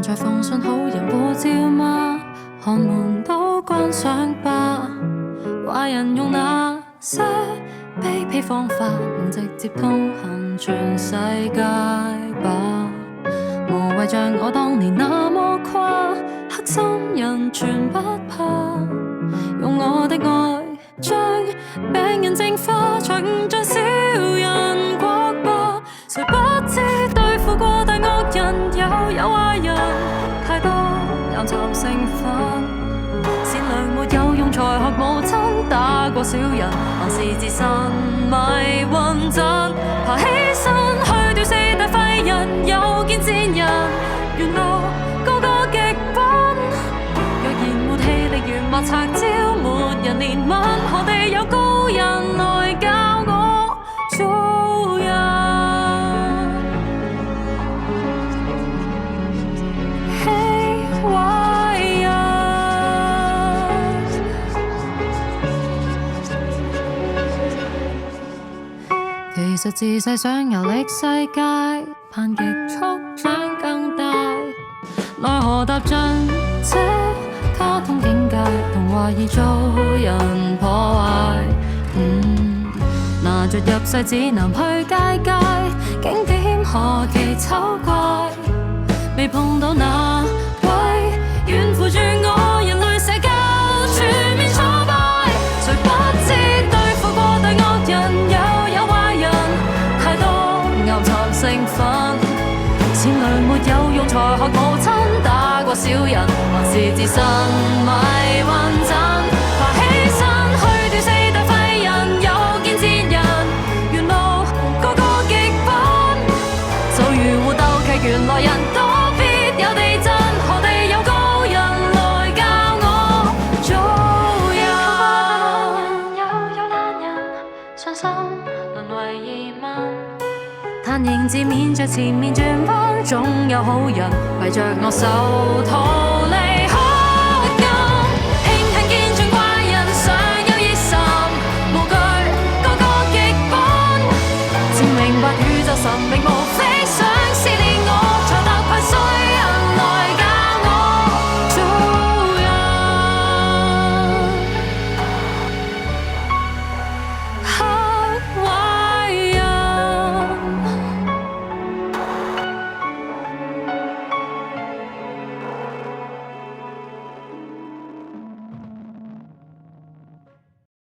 在奉信好人護照嗎？看門都關上吧。壞人用那些卑鄙方法，能直接通行全世界吧。無謂像我當年那麼誇，黑心人全不怕。用我的愛將病人淨化，才唔像小人國吧。誰不知對付過大惡人，有壞人太多暗藏成分。善良沒有用，才學母親打過小人，還是自信迷魂陣。爬起身去掉四大廢人，又見賤人，沿路個個極品。若然沒氣力如莫拆招，沒人憐憫，何地有高人來教我做人？其實自細想遊歷世界，盼極速長更大，奈何踏進這卡通境界，同懷疑做人破壞。拿着入世指南去街街，景點何其醜怪，未碰到那位遠扶住我，人類社交全面挫敗。誰不知對付過大惡人，有壞人太多暗藏成分。善良沒有用，才學母親打過小人，還是自信迷魂陣。爬起身去掉四大廢人，又見賤人，沿路個個極品。就如互鬥劇，原來人都必有地震，何地有高人來教我做人？有懶人，信心淪為疑問。但仍自勉着前面轉彎，總有好人圍着我手逃離。